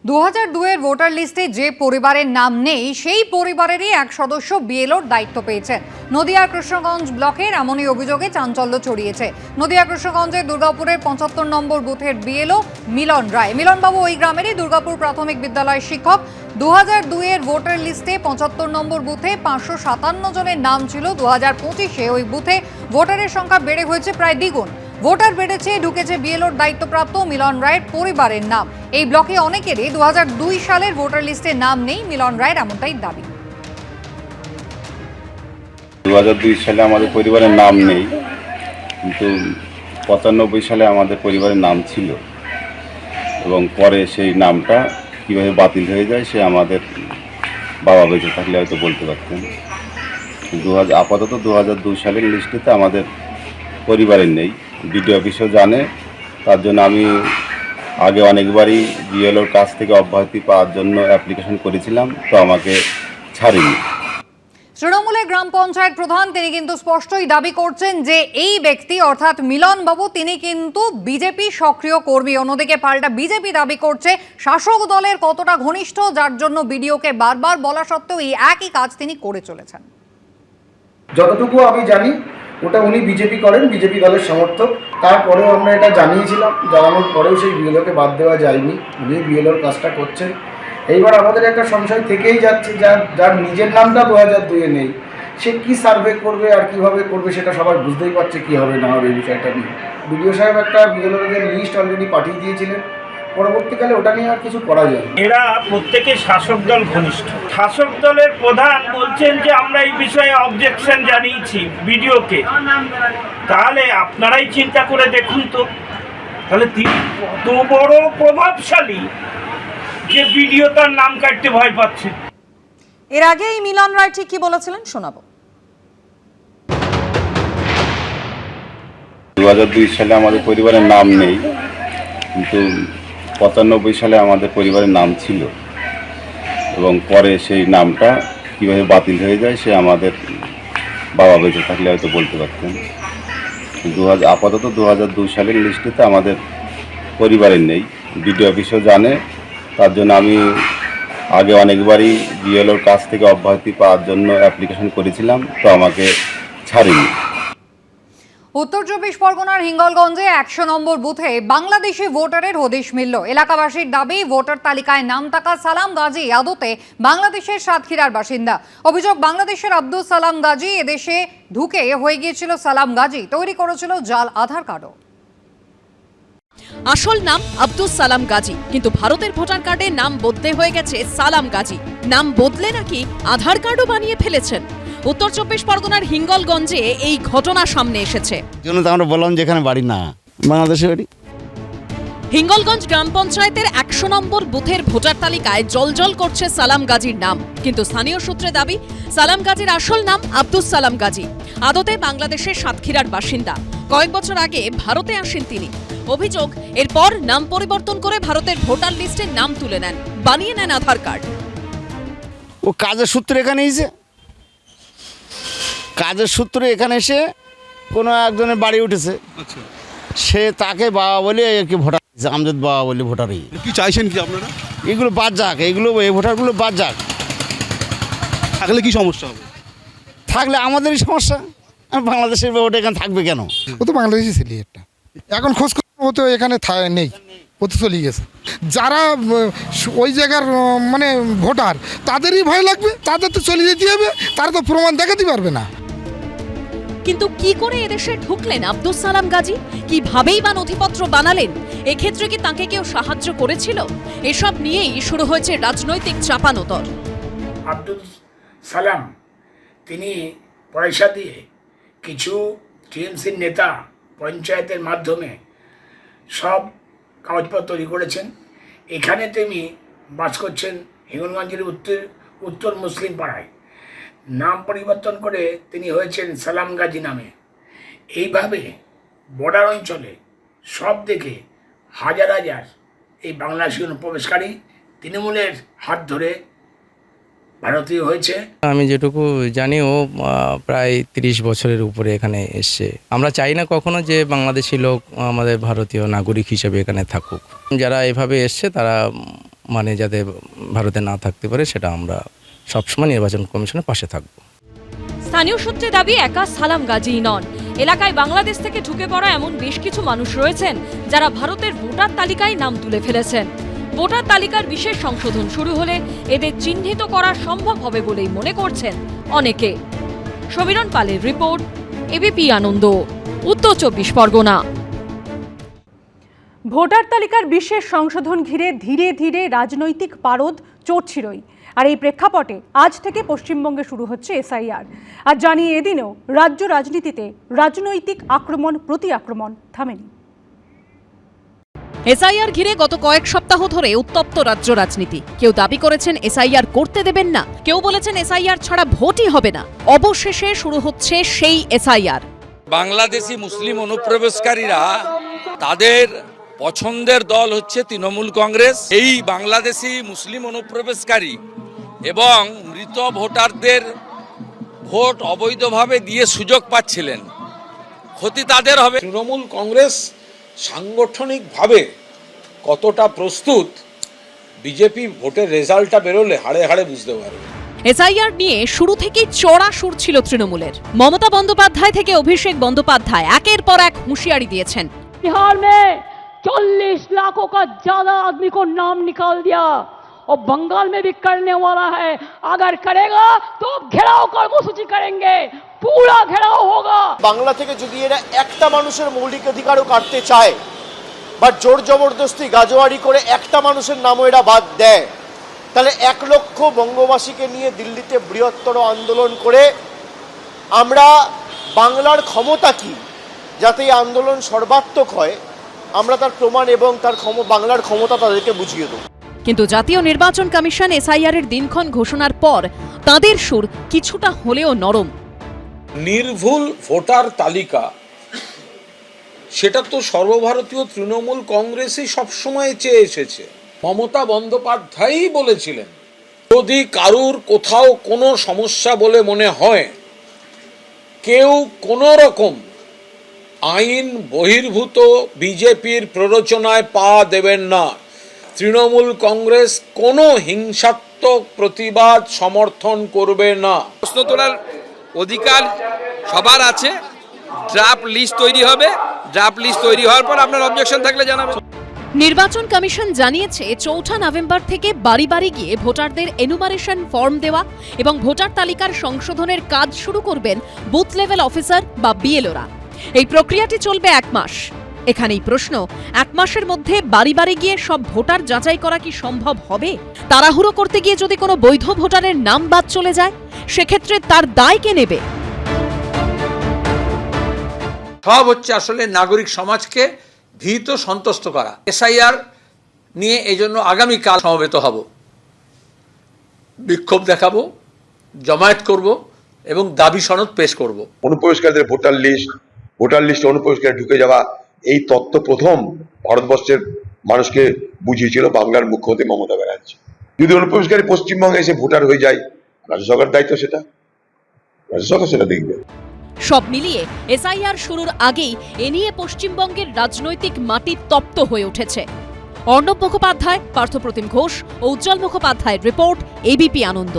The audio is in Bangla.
2002 এর ভোটার লিস্টে যে পরিবারের নাম নেই সেই পরিবারেরই এক সদস্য বিএলওর দায়িত্ব পেয়েছেন। নদিয়ার কৃষ্ণগঞ্জ ব্লকের এমনই অভিযোগে চাঞ্চল্য ছড়িয়েছে। নদিয়া কৃষ্ণগঞ্জের দুর্গাপুরের 75 নম্বর বুথের বিএলও মিলন রায়। মিলনবাবু ওই গ্রামেরই দুর্গাপুর প্রাথমিক বিদ্যালয়ের শিক্ষক। 2002 এর ভোটার লিস্টে 75 নম্বর বুথে 557 জনের নাম ছিল। 2025-এ ওই বুথে ভোটারের সংখ্যা বেড়ে হয়েছে প্রায় দ্বিগুণ। ভোটার বেড়েছে, ঢুকেছে বিএলওর দায়িত্বপ্রাপ্ত মিলন রায়ের পরিবারের নাম। এই ব্লকে অনেকেরই 2002 সালের ভোটার লিস্টে নাম নেই। মিলন রায়ের এমনটাই দাবি। 2002 সালে আমাদের পরিবারের নাম নেই, কিন্তু 95 সালে আমাদের পরিবারের নাম ছিল এবং পরে সেই নামটা কীভাবে বাতিল হয়ে যায় সে আমাদের বাবা বেঁচে থাকলে হয়তো বলতে পারতেন। আপাতত 2002 সালের লিস্টেতে আমাদের পরিবারের নেই। বিডিও অফিসও জানে, তার জন্য আমি আগে অনেকবারই বিএলওর কাছ থেকে অব্যাহতি পাওয়ার জন্য অ্যাপ্লিকেশন করেছিলাম, তো আমাকে ছাড়েনি। তৃণমূলের গ্রাম পঞ্চায়েত প্রধান তিনি কিন্তু স্পষ্টই দাবি করছেন যে এই ব্যক্তি অর্থাৎ মিলন বাবু তিনি কিন্তু বিজেপি সক্রিয় কর্মী। অন্যদিকে পাল্টা বিজেপি দাবি করছে শাসক দলের কতটা ঘনিষ্ঠ, যার জন্য বিডিওকে বারবার বলা সত্ত্বেও এই একই কাজ তিনি করে চলেছেন। যতটুকু আমি জানি ওটা উনি বিজেপি করেন, বিজেপি দলের সমর্থক। তারপরেও আমরা এটা জানিয়েছিলাম, জানানোর পরেও সেই বিএলওকে বাদ দেওয়া যায়নি, উনি বিএলওর কাজটা করছেন। এইবার আমাদের একটা সংশয় থেকেই যাচ্ছে, যার নিজের নামটা 2002-এ নেই, সে কি সার্ভে করবে আর কিভাবে করবে সেটা সবাই বুঝতেই পারছে কী হবে না হবে এই বিষয়টা নিয়ে। বিডিও সাহেব একটা বিএলওদের লিস্ট অলরেডি পাঠিয়ে দিয়েছিলেন, পরবর্তীকালে ওটা নিয়ে আর কিছু করা যায়। এরা প্রত্যেকে শাসক দল ঘনিষ্ঠ। শাসক দলের প্রধান বলছেন যে আমরা এই বিষয়ে অবজেকশন জানিয়েছি বিডিওকে। তাহলে আপনারাই চিন্তা করে দেখুন তো, তাহলে তিনি কত বড় প্রভাবশালী যে বিডিও তার নাম কাটতে ভয় পাচ্ছে। এর আগে এই মিলন রায় ঠিক কি বলেছিলেন শোনাবো। 2002 সালে আমাদের পরিবারের নাম নেই, কিন্তু 95 সালে আমাদের পরিবারের নাম ছিল এবং পরে সেই নামটা কীভাবে বাতিল হয়ে যায় সে আমাদের বাবা বেঁচে থাকলে হয়তো বলতে পারতেন। আপাতত 2002 সালের লিস্টেতে আমাদের পরিবারের নেই। বিডিও অফিসও জানে, তার জন্য আমি আগে অনেকবারই বিএলওর কাছ থেকে অব্যাহতি পাওয়ার জন্য অ্যাপ্লিকেশন করেছিলাম, তো আমাকে ছাড়েনি। উত্তর 24 পরগনার হিঙ্গলগঞ্জে 100 নম্বর বুথে বাংলাদেশি ভোটারের হদিশ মিলল। এলাকাবাসীর দাবি ভোটার তালিকায় নাম থাকা সালাম গাজী আদতে বাংলাদেশের সাতক্ষীরার বাসিন্দা। অভিযোগ বাংলাদেশের আব্দুল সালাম গাজী এদেশে ঢুকে হয়ে গিয়েছিল সালাম গাজী, তৈরি করেছিল জাল আধার কার্ডও। আসল নাম আব্দুল সালাম গাজী, কিন্তু ভারতের ভোটার কার্ডে নাম বদলে হয়ে গেছে সালাম গাজী। নাম বদলে নাকি আধার কার্ডও বানিয়ে ফেলেছেন। উত্তর 24 পরগনার হিঙ্গলগঞ্জে এই ঘটনা সামনে এসেছে। আমরা বললাম যে এখানে বাড়ি না, বাংলাদেশে বাড়ি। হিঙ্গলগঞ্জ গ্রাম পঞ্চায়েতের 100 নম্বর বুথের ভোটার তালিকায় জলজল করছে সালাম গাজীর নাম, কিন্তু স্থানীয় সূত্রে দাবি সালাম গাজীর আসল নাম আব্দুল সালাম গাজী, আদতে বাংলাদেশের সাতক্ষীরার বাসিন্দা। কয়েক বছর আগে ভারতে আসেন তিনি। অভিযোগ এরপর নাম পরিবর্তন করে ভারতের ভোটার লিস্টে নাম তুলে নেন, বানিয়ে নেন আধার কার্ড। ও কাজের সূত্রে এখানে এসে এখানে এসে কোনো একজনের বাড়ি উঠেছে, সে তাকে বাবা বলে কি ভোটার আমজাদ বাবা বলে ভোটারই। কি চাইছেন কি আপনারা? এগুলো বাদ যাক, এই ভোটারগুলো বাদ যাক। থাকলে কি সমস্যা হবে? থাকলে আমাদেরই সমস্যা। বাংলাদেশের ভোট এখানে থাকবে কেন? ও তো বাংলাদেশি ছেলে, একটা এখন খোঁজ ও তো এখানে নেই, ও তো চলে গেছে। যারা ওই জায়গার মানে ভোটার তাদেরই ভয় লাগবে, তাদের তো চলে যেতে হবে, তারা তো প্রমাণ দেখাতে পারবে না। কিন্তু কি করে এদেশে ঢুকলেন আব্দুল সালাম গাজী? কিভাবেই বা নথিপত্র বানালেন? এক্ষেত্রে কি তাকে কেউ সাহায্য করেছিল? এসব নিয়েই শুরু হয়েছে রাজনৈতিক চাপানোতর। আব্দুল সালাম তিনি পয়সা দিয়ে কিছু টিএমসির নেতা পঞ্চায়েতের মাধ্যমে সব কাগজপত্র তৈরি করেছেন। এখানে তিনি বাস করছেন হিঙ্গলগঞ্জের উত্তর মুসলিম পাড়ায়। নাম পরিবর্তন করে তিনি হয়েছেন সালাম গাজী নামে। এইভাবে বর্ডার অঞ্চলে সব দিকে হাজার হাজার এই বাংলাদেশি অনুপ্রবেশকারী তৃণমূলের হাত ধরে ভারতীয় হয়েছে। আমি যেটুকু জানি ও প্রায় 30 বছরের উপরে এখানে এসছে। আমরা চাই না কখনো যে বাংলাদেশি লোক আমাদের ভারতীয় নাগরিক হিসেবে এখানে থাকুক। যারা এভাবে এসছে তারা মানে যাতে ভারতে না থাকতে পারে সেটা আমরা সবসময় নির্বাচন কমিশনের পাশে থাকব। স্থানীয় সূত্রে দাবি একা সালাম গাজী নন, এলাকায় বাংলাদেশ থেকে ঢুকে পড়া এমন বেশ কিছু মানুষ রয়েছেন যারা ভারতের ভোটার তালিকায় নাম তুলে ফেলেছেন। ভোটার তালিকার বিশেষ সংশোধন শুরু হলে এদের চিহ্নিত করা সম্ভব হবে বলেই মনে করছেন অনেকে। সমীরণ পালের রিপোর্ট, এবিপি আনন্দ, উত্তর 24 পরগনা। ভোটার তালিকার বিশেষ সংশোধন ঘিরে ধীরে ধীরে রাজনৈতিক পারদ চড়ছিলই। আর এই প্রেক্ষাপটে আজ থেকে পশ্চিমবঙ্গে শুরু হচ্ছে এসআইআর। আর জানিয়ে এদিনেও রাজ্য রাজনীতিতে রাজনৈতিক আক্রমণ প্রতি আক্রমণ থামেনি। এসআইআর ঘিরে গত কয়েক সপ্তাহ ধরে উত্তপ্ত রাজ্য রাজনীতি। কেউ দাবি করেছেন এসআইআর করতে দেবেন না, কেউ বলেছেন এসআইআর ছাড়া ভোটই হবে না। অবশেষে শুরু হচ্ছে সেই এসআইআর। বাংলাদেশি মুসলিম অনুপ্রবেশকারীরা তাদের পছন্দের দল হচ্ছে তৃণমূল কংগ্রেস। এই বাংলাদেশি মুসলিম অনুপ্রবেশকারী এবং মৃত ভোটারদের ভোট অবৈধভাবে দিয়ে সুযোগ পাচ্ছিলেন, ক্ষতি তাদের হবে। তৃণমূল কংগ্রেস সাংগঠনিকভাবে কতটা প্রস্তুত বিজেপি ভোটের রেজাল্টটা বেরোলে হাড়ে হাড়ে বুঝতে পারবে। এসআইআর নিয়ে শুরু থেকেই চড়া সুর ছিল তৃণমূলের। মমতা বন্দ্যোপাধ্যায় থেকে অভিষেক বন্দ্যোপাধ্যায় একের পর এক হুঁশিয়ারি দিয়েছেন। बिहार में 40 लाखों का ज्यादा आदमी को नाम निकाल दिया और बंगाल में भी करने वाला है। अगर करेगा तो घेराव कर्मसूची करेंगे, पूरा घेराव होगा। বাংলা থেকে যদি এরা একটা মানুষের মৌলিক অধিকারও কাটতে চায় বা জোর জবরদস্তি গাজোয়ারি করে একটা মানুষের নামও এরা বাদ দেয়, তাহলে 1 লক্ষ বঙ্গবাসীকে নিয়ে দিল্লিতে বৃহত্তর আন্দোলন করে আমরা বাংলার ক্ষমতা কি, যাতে এই আন্দোলন সর্বাত্মক হয়, আমরা তার প্রমাণ এবং তার বাংলার ক্ষমতা তাদেরকে বুঝিয়ে দেব। কিন্তু জাতীয় নির্বাচন কমিশন এসআইআর এর দিনক্ষণ ঘোষণার পর তাদের সুর কিছুটা হলেও নরম। নির্ভুল ভোটার তালিকা সেটা তো সর্বভারতীয় তৃণমূল কংগ্রেসই সবসময় চেয়ে এসেছে। মমতা বন্দ্যোপাধ্যায়ই বলেছিলেন যদি কারুর কোথাও কোনো সমস্যা বলে মনে হয়, কেউ কোনো রকম আইন বহির্ভূত বিজেপির প্ররোচনায় পা দেবেন না। তৃণমূল কংগ্রেস কোনো হিংসাত্মক প্রতিবাদ সমর্থন করবে না। প্রশ্ন তোলার অধিকার সবার আছে। ড্রাফট লিস্ট তৈরি হবে, ড্রাফট লিস্ট তৈরি হওয়ার পর আপনার অবজেকশন থাকলে জানাবেন। নির্বাচন কমিশন জানিয়েছে 4 নভেম্বর থেকে বাড়ি বাড়ি গিয়ে ভোটারদের এনুমারেশন ফর্ম দেওয়া এবং ভোটার তালিকার সংশোধনের কাজ শুরু করবেন বুথ লেভেল অফিসার বা বিএলওরা। এই প্রক্রিয়াটি চলবে 1 মাস। এখানেই প্রশ্ন, 1 মাসের মধ্যে বাড়ি বাড়ি গিয়ে সব ভোটার যাচাই করা কি সম্ভব হবে? তাড়াহুড়ো করতে গিয়ে যদি কোনো বৈধ ভোটারের নাম বাদ চলে যায়, সেক্ষেত্রে তার দায় কে নেবে? সব হচ্ছে আসলে নাগরিক সমাজকে ভীত সন্তুষ্ট করা। এসআইআর নিয়ে এই জন্য আগামীকাল সমবেত হব, বিক্ষোভ দেখাবো, জমায়েত করব এবং দাবি সনদ পেশ করব। অনুপ্রবেশকারীদের ভোটার লিস্টে অনুপ্রবেশকারী ঢুকে যাওয়া, এই তত্ত্ব প্রথম ভারতবর্ষের মানুষকে বুঝিয়েছিল বাংলার মুখ্যমন্ত্রী মমতা ব্যানার্জি। যদি অনুপ্রবেশকারী পশ্চিমবঙ্গে এসে ভোটার হয়ে যায়, রাজ্য সরকারের দায়িত্ব, সেটা রাজ্য সরকার সেটা দেখবে। সব মিলিয়ে এসআইআর শুরুর আগেই এ নিয়ে পশ্চিমবঙ্গের রাজনৈতিক মাটি তপ্ত হয়ে উঠেছে। অর্ণব মুখোপাধ্যায়, পার্থপ্রতিম ঘোষ ও উজ্জ্বল মুখোপাধ্যায়ের রিপোর্ট, এবিপি আনন্দ।